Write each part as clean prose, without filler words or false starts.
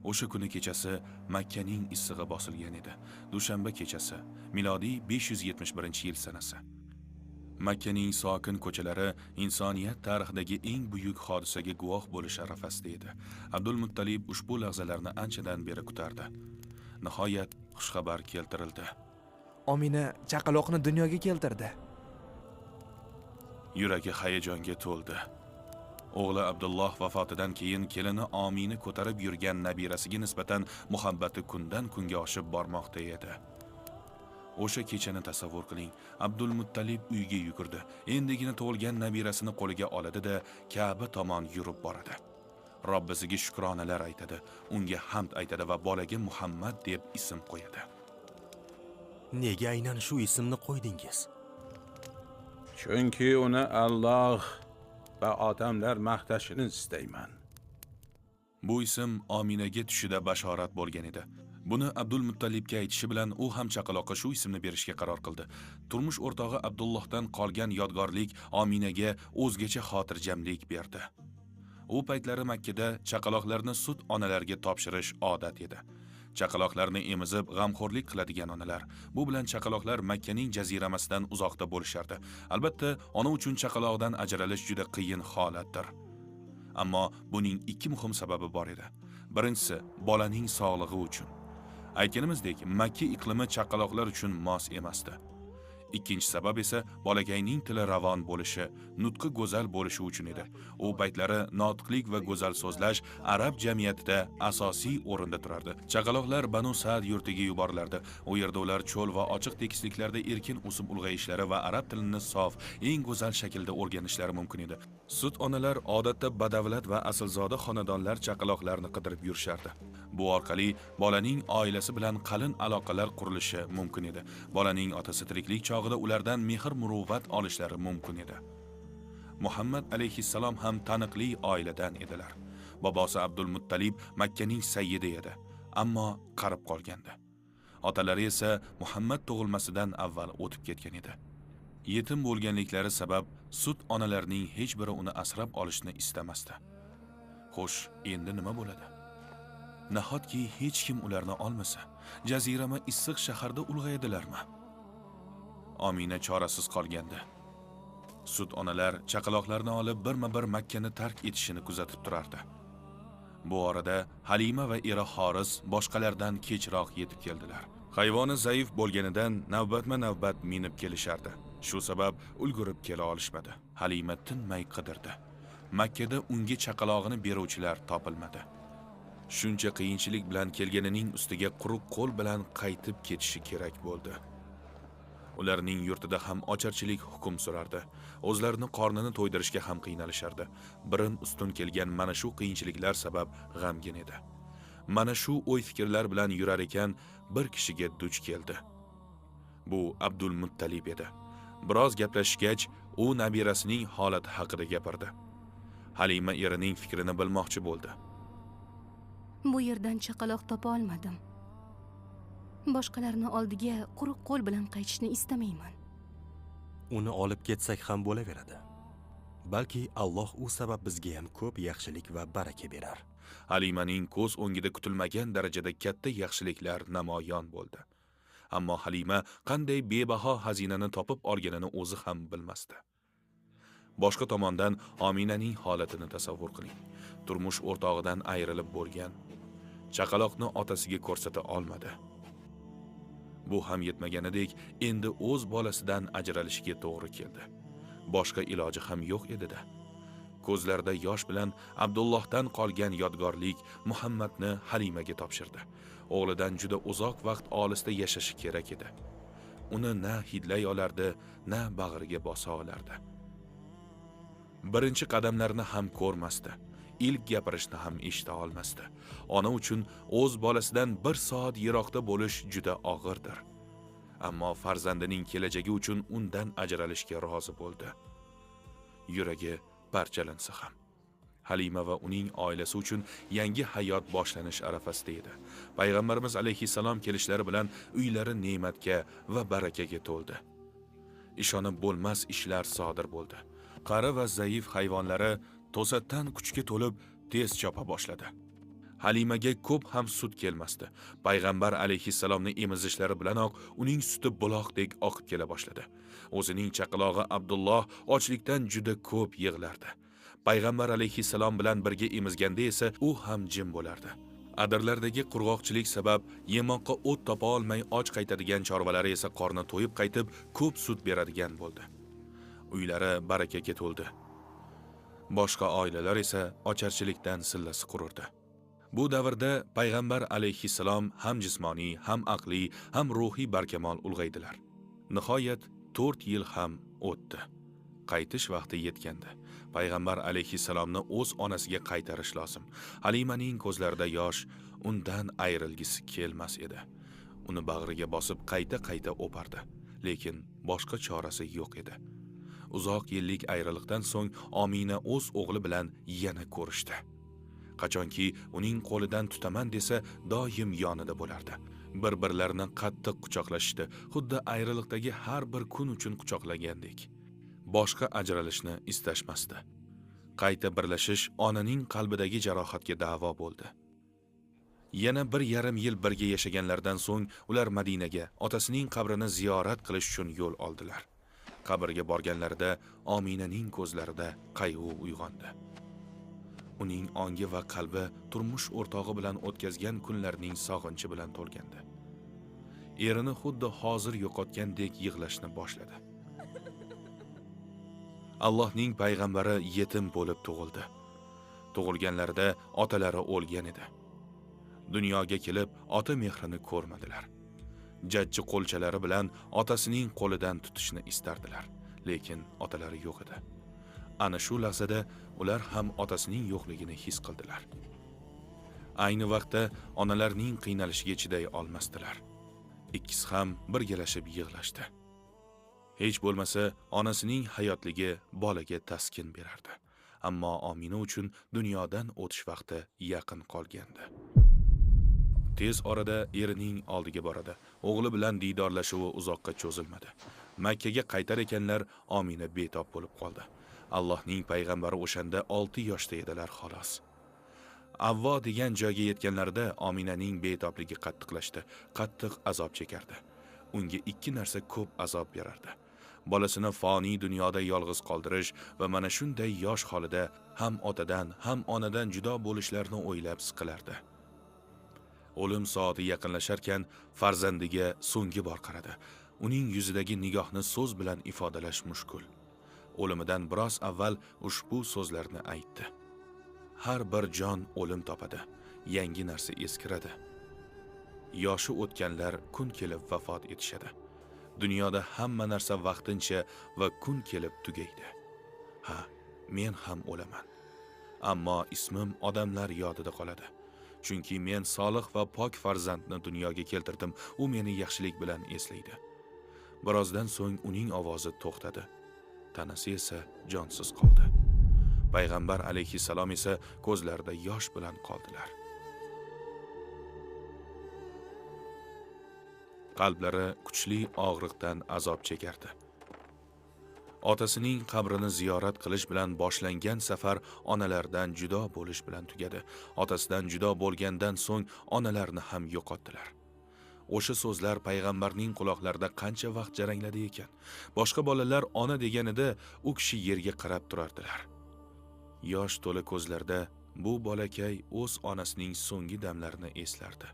O'sha kuni kechasi Makkaning issig'i bosilgan edi. Dushanba kechasi, milodiy 571-yil sanasi. Makkaning sokin ko'chalari insoniyat tarixidagi eng buyuk hodisaga guvoh bo'lish arafasida edi. Abdul Muttalib ushbu lahzalarni anchadan beri kutardi. Nihoyat xushxabar keltirildi. Omina chaqaloqni dunyoga keltirdi. Yuragi hayajonga to'ldi. O'g'li Abdulloh vafotidan keyin kelini Omina ko'tarib yurgan nabirasiga nisbatan muhabbati kundan kunga oshib bormoqda edi. O'sha kechani tasavvur qiling. Abdul Muttalib uyga yugurdi. Endigina tug'ilgan nabirasini qo'liga oladi-da, Ka'ba tomon yurib boradi. Robbisiga shukronalar aytadi, unga hamd aytadi va bolaga Muhammad deb ism qo'yadi. Nega aynan shu ismni qo'ydingiz? Chunki uni Alloh va odamlar maqtashini istayman. Bu ism Ominaga tushida bashorat bo'lgan edi. Buni Abdul Muttalibga aytishi bilan u ham chaqaloqqa shu ismni berishga qaror qildi. Turmush o'rtog'i Abdullohdan qolgan yodgorlik Ominaga o'zgacha xotirjamlik berdi. U paytlari Makkada chaqaloqlarni sut onalarga topshirish odat edi. Chaqaloqlarni emizib g'amxo'rlik qiladigan onalar. Bu bilan chaqaloqlar Makkaning jaziramasidan uzoqda bo'lishardi. Albatta, ona uchun chaqaloqdan ajralish juda qiyin holatdir. Ammo buning ikki muhim sababi bor edi. Birinchisi, bolaning sog'lig'i uchun. Aytganimizdek, Makka iqlimi chaqaloqlar uchun mos emasdi. Ikkinchi sabab esa bolakayning tili ravon bo'lishi, nutqi go'zal bo'lishi uchun edi. U paytlari notiqlik va go'zal so'zlash arab jamiyatida asosiy o'rinda turardi. Chaqaloqlar Banu Sa'd yurtiga yuborilardi. U yerda ular cho'l va ochiq tekisliklarda erkin o'sib ulg'ayishlari va arab tilini sof, eng go'zal shaklda o'rganishlari mumkin edi. Sut onalar odatda badavlat va aslzoda xonadonlar chaqaloqlarni qidirib yurishardi. Bu orqali bolaning oilasi bilan qalin aloqalar qurilishi mumkin edi. Bolaning otasi tiriklik chog'ida ulardan mehr-muruvvat olishlari mumkin edi. Muhammad alayhissalom ham taniqli oiladan edilar. Bobosi Abdul Muttalib Makkaning sayyidi edi, ammo qarib qolgandi. Otalari esa Muhammad tug'ilmasidan avval o'tib ketgan edi. Yetim bo'lganliklari sabab sut onalarning hech biri uni asrab olishni istamasdi. Xo'sh, endi nima bo'ladi? Nahotki hech kim ularni olmasa, jazirama issiq shaharda ulg'aydilarmi? Omina chorasiz qolgandi. Sut onalar chaqaloqlarni olib birma-bir Makkani tark etishini kuzatib turardi. Bu orada Halima va eri Xoris boshqalardan kechroq yetib keldilar. Hayvoni zaif bo'lganidan navbatma-navbat minib kelishardi. Shu sabab ulgurib kela olishmadi. Halima tinmay qidirdi. Makkada unga chaqalog'ini beruvchilar topilmadi. Shuncha qiyinchilik bilan kelganining ustiga quruq qo'l bilan qaytib ketishi kerak bo'ldi. Ularning yurtida ham ocharchilik hukm surardi. O'zlarini qornini to'ydirishga ham qiynalishardi. Birin ustun kelgan mana shu qiyinchiliklar sabab g'amgin edi. Mana shu o'y-fikrlar bilan yurar ekan, bir kishiga duch keldi. Bu Abdul Muttalib edi. Biroz gaplashgach, u nabirasining holati haqida gapirdi. Halima erining fikrini bilmoqchi bo'ldi. Bu yerdan chaqaloq topa olmadim. Boshqalarni oldiga quruq qo'l bilan qaytishni istamayman. Uni olib ketsak ham bo'laveradi. Balki Alloh u sabab bizga ham ko'p yaxshilik va baraka berar. Halimaning ko'z o'ngida kutilmagan darajada katta yaxshiliklar namoyon bo'ldi. Ammo Halima qanday bebaho xazinani topib olganini o'zi ham bilmasdi. Boshqa tomondan Ominaning holatini tasavvur qiling. Turmush o'rtog'idan ayrilib bo'lgan. Chaqaloqni otasiga ko'rsata olmadi. Bu ham yetmaganidek, endi o'z bolasidan ajralishiga to'g'ri keldi. Boshqa iloji ham yo'q edi-da. Ko'zlarida yosh bilan Abdullohdan qolgan yodgorlik Muhammadni Halimaga topshirdi. O'g'lidan juda uzoq vaqt olisda yashashi kerak edi. Uni na hidlay olardi, na bag'riga bosa olardi. Birinchi qadamlarni ham ko'rmasdi. Ilk gapirishni ham eshita olmasdi. Ona uchun o'z bolasidan bir soat yiroqda bo'lish juda og'irdir. Ammo farzandining kelajagi uchun undan ajralishga rozi bo'ldi. Yuragi parchalansa ham. Halima va uning oilasi uchun yangi hayot boshlanish arafasida edi. Payg'ambarimiz alayhissalom kelishlari bilan uylari ne'matga va barakaga to'ldi. Ishonib bo'lmas ishlar sodir bo'ldi. Qari va zaif hayvonlari to'satdan kuchga to'lib tez chopa boshladi. Halimaga ko'p ham sut kelmasdi. Payg'ambar alayhissalomning emizishlari bilanoq uning suti buloqdek oqib kela boshladi. O'zining chaqalog'i Abdulloh ochlikdan juda ko'p yig'lardi. Payg'ambar alayhissalom bilan birga emizganda esa u ham jim bo'lardi. Adirlardagi qurg'oqchilik sabab yemoqqa o't topa olmay och qaytadigan chorvalari esa qorni to'yib qaytib ko'p sut beradigan bo'ldi. Uylari barakaga to'ldi. Boshqa oilalar esa ocharchilikdan sillasi qururdi. Bu davrda payg'ambar alayhissalom ham jismoniy, ham aqliy, ham ruhiy barkamol ulg'aydilar. Nihoyat 4 yil ham o'tdi. Qaytish vaqti yetgandi. Payg'ambar alayhissalomni o'z onasiga qaytarish lozim. Halimaning ko'zlarida yosh, undan ayrilgisi kelmas edi. Uni bag'riga bosib qayta o'pardi, lekin boshqa chorasi yo'q edi. Uzoq yillik ayriliqdan so'ng Omina o'z o'g'li bilan yana ko'rishdi. Qachonki uning qo'lidan tutaman desa, doim yonida bo'lardi. Bir-birlarini qattiq quchoqlashdi, xuddi ayriliqdagi har bir kun uchun quchoqlagandek. Boshqa ajralishni istashmasdi. Qayta birlashish onaning qalbidagi jarohatga da'vo bo'ldi. Yana 1,5 yil birga yashaganlardan so'ng ular Madinaga, otasining qabrini ziyorat qilish uchun yo'l oldilar. Qabrga borganlarida Ominaning ko'zlarida qayg'u uyg'ondi. Uning ongi va qalbi turmush o'rtog'i bilan o'tkazgan kunlarning sog'inchi bilan to'lgandi. Erini xuddi hozir yo'qotgandek yig'lashni boshladi. Allohning payg'ambari yetim bo'lib tug'ildi. Tug'ilganlarida otalari o'lgan edi. Dunyoga kelib, ota mehrini ko'rmadilar. Jajji qo'lchalari bilan otasining qo'lidan tutishni istardilar, lekin otalari yo'q edi. Ana shu lahzada ular ham otasining yo'qligini his qildilar. Ayni vaqtda onalarning qiynalishiga chiday olmasdilar. Ikkisi ham birgalashib yig'lashdi. Hech bo'lmasa onasining hayotligi bolaga taskin berardi. Ammo Omina uchun dunyodan o'tish vaqti yaqin qolgandi. Tez orada erining oldiga boradi. O'g'li bilan diydorlashuvi uzoqqa cho'zilmadi. Makka ga qaytar ekanlar, Omina betob bo'lib qoldi. Allohning payg'ambari o'shanda 6 yoshda edilar xolos. Avvo degan joyga yetganlarida Ominaning betobligi qattiqlashdi, qattiq azob chekardi. Unga ikki narsa ko'p azob berardi. Bolasini foniy dunyoda yolg'iz qoldirish va mana shunday yosh holida ham otadan, ham onadan judo bo'lishlarini o'ylab siqilardi. O'lim soati yaqinlasharkan farzandiga so'nggi bor qaradi. Uning yuzidagi nigohni so'z bilan ifodalash mushkul. O'limidan biroz avval ushbu so'zlarni aytdi. Har bir jon o'lim topadi, yangi narsa eskiradi. Yoshi o'tganlar kun kelib vafot etishadi. Dunyoda hamma narsa vaqtincha va kun kelib tugaydi. Ha, men ham o'laman. Ammo ismim odamlar yodida qoladi. Chunki men solih va pok farzandni dunyoga keltirdim, u meni yaxshilik bilan eslaydi. Birozdan so'ng uning ovozi to'xtadi. Tanasi esa jonsiz qoldi. Payg'ambar alayhissalom esa ko'zlarida yosh bilan qoldilar. Qalblari kuchli og'riqdan azob chekardi. Otasining qabrini ziyorat qilish bilan boshlangan safar onalardan judo bo'lish bilan tugadi. Otasidan judo bo'lgandan so'ng onalarni ham yo'qotdilar. O'sha so'zlar payg'ambarning quloqlarida qancha vaqt jarangladi ekan. Boshqa bolalar ona deganida u kishi yerga qarab turardilar. Yosh to'la ko'zlarda bu bolakay o'z onasining so'nggi damlarini eslardi.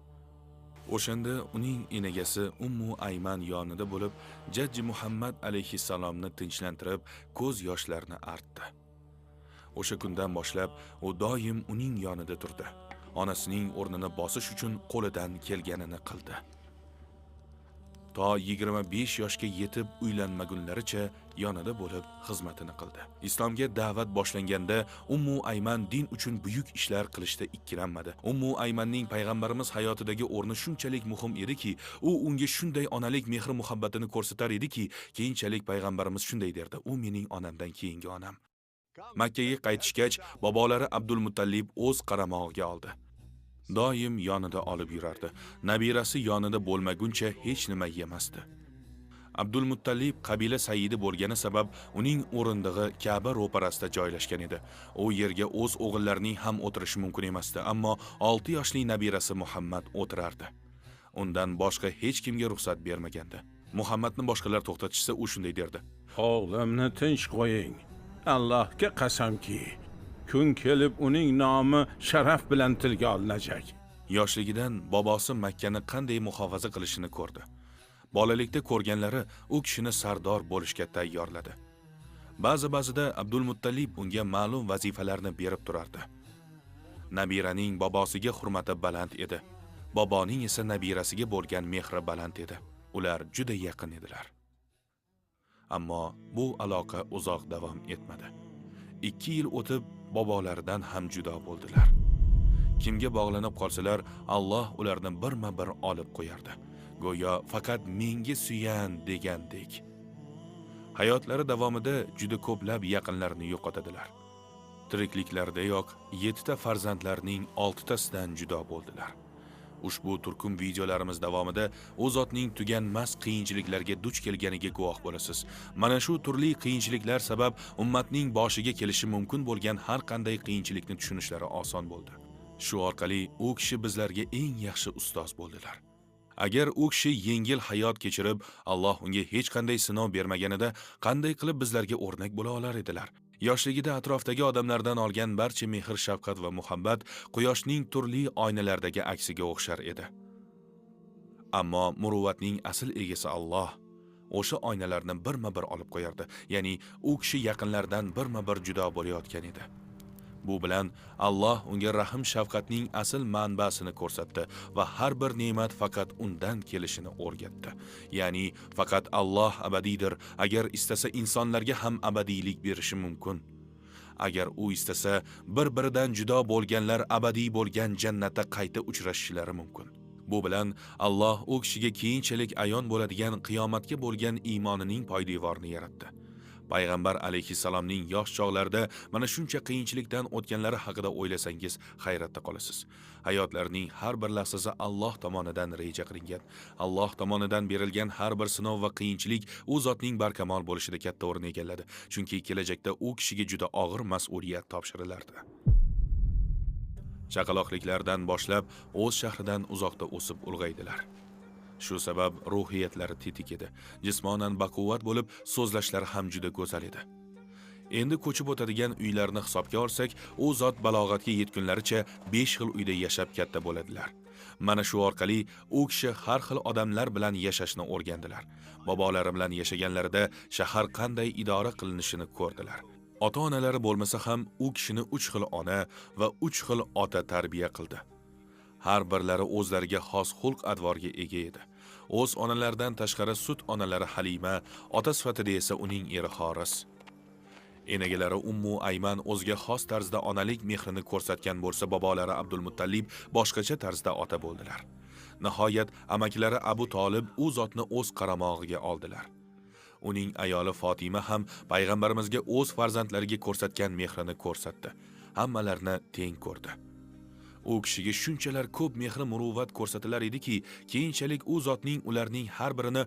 O'shanda uning enagasi Ummu Ayman yonida bo'lib, jajji Muhammad alayhissalomni tinchlantirib, ko'z yoshlarini artdi. O'sha kundan boshlab u doim uning yonida turdi. Onasining o'rnini bosish uchun qo'lidan kelganini qildi. To 25 yoshga yetib uylanmagunlaricha yonida bo'lib xizmatini qildi. Islomga da'vat boshlanganda Ummu Ayman din uchun buyuk ishlar qilishda ikkilanmadi. Ummu Aymanning payg'ambarimiz hayotidagi o'rni shunchalik muhim ediki, u unga shunday onalik mehr muhabbatini ko'rsatar ediki, keyinchalik payg'ambarimiz shunday derdi: "U mening onamdan keyingi onam." Makka ga qaytishgach, bobolari Abdul Muttallib o'z qaramog'iga oldi. Doim yonida olib yurardi. Nabirasi yonida bo'lmaguncha hech nima yemasdi. Abdul Muttallib qabila sayyidi bo'lgani sabab uning o'rindig'i Ka'ba ro'parasida joylashgan edi. U yerga o'z o'g'illarining ham o'tirishi mumkin emasdi, ammo 6 yoshli nabirasi Muhammad o'tirardi. Undan boshqa hech kimga ruxsat bermagandi. Muhammadni boshqalar to'xtatishsa, u shunday derdi: O'g'limni tinch qo'ying. Allohga qasamki, kun kelib uning nomi sharaf bilan tilga olinajak. Yoshligidan bobosi Makkani qanday muhofaza qilishini ko'rdi. Bolalikda ko'rganlari u kishini sardor bo'lishga tayyorladi. Ba'zida Abdul Muttallib unga ma'lum vazifalarni berib turardi. Nabiraning bobosiga hurmati baland edi. Boboning esa nabirasiga bo'lgan mehri baland edi. Ular juda yaqin edilar. Ammo bu aloqa uzoq davom etmadi. 2 yil o'tib bobolaridan ham judo bo'ldilar. Kimga bog'lanib qolsalar, Alloh ularni birma-bir olib qo'yardi. Go'yo faqat menga suyan degandek. Hayotlari davomida juda ko'plab yaqinlarini yo'qotadilar. Tirikliklaridayoq 7 ta farzandlarining 6 tasidan judo bo'ldilar. Ushbu turkum videolarimiz davomida u zotning tuganmas qiyinchiliklarga duch kelganiga guvoh bo'lasiz. Mana shu turli qiyinchiliklar sabab ummatning boshiga kelishi mumkin bo'lgan har qanday qiyinchilikni tushunishlari oson bo'ldi. Shu orqali u kishi bizlarga eng yaxshi ustoz bo'ldilar. Agar u kishi yengil hayot kechirib, Alloh unga hech qanday sinov bermaganida, qanday qilib bizlarga o'rnak bo'la olar edilar? Yoshligida atrofdagi odamlardan olgan barcha mehr, shafqat va muhabbat quyoshning turli oynalardagi aksiga o'xshar edi. Ammo muruvvatning asl egasi Alloh o'sha oynalarni birma-bir olib qo'yardi. Ya'ni u kishi yaqinlardan birma-bir judo bo'layotgan edi. Bu bilan Alloh unga rahim shafqatning asl manbasini ko'rsatdi va har bir ne'mat faqat undan kelishini o'rgatdi. Ya'ni faqat Alloh abadiydir. Agar istasa insonlarga ham abadiylik berishi mumkin. Agar u istasa bir-biridan judo bo'lganlar abadiy bo'lgan jannatda qayta uchrashishlari mumkin. Bu bilan Alloh u kishiga keyinchalik ayon bo'ladigan qiyomatga bo'lgan iymonining poydevorini yaratdi. Payg'ambar alayhissalomning yosh chog'larida mana shuncha qiyinchilikdan o'tganlari haqida o'ylasangiz hayratda qolasiz. Hayotlarining har bir lahzasi Alloh tomonidan reja qilingan. Alloh tomonidan berilgan har bir sinov va qiyinchilik u zotning barkamol bo'lishida katta o'rin egalladi. Chunki kelajakda u kishiga juda og'ir mas'uliyat topshirilardi. Chaqaloqliklardan boshlab o'z shahridan uzoqda o'sib ulg'aydilar. Shu sabab ruhiyatlari tetik edi. Jismonan baquvvat bo'lib, so'zlashlari ham juda go'zal edi. Endi ko'chib o'tadigan uylarni hisobga olsak, u zot balog'atga yetgunlaricha 5 xil uyda yashab katta bo'ladilar. Mana shu orqali u kishi har xil odamlar bilan yashashni o'rgandilar. Bobolari bilan yashaganlarida shahar qanday idora qilinishini ko'rdilar. Ota-onalari bo'lmasa ham u kishini 3 xil ona va 3 xil ota tarbiya qildi. Har birlari o'zlariga xos xulq-atvorga ega edi. O'z onalaridan tashqari sut onalari Halima, ota sifatida esa uning eri Xoris. Enagalari Ummu Ayman o'ziga xos tarzda onalik mehrini ko'rsatgan bo'lsa, bobolari Abdul Muttallib boshqacha tarzda ota bo'ldilar. Nihoyat amakilari Abu Tolib u zotni o'z qaramog'iga oldilar. Uning ayoli Fatima ham payg'ambarimizga o'z farzandlariga ko'rsatgan mehrini ko'rsatdi. Hammalarni teng ko'rdi. U kishiga shunchalar ko'p mehr muruvvat ko'rsatilar ediki, keyinchalik u zotning ularning har birini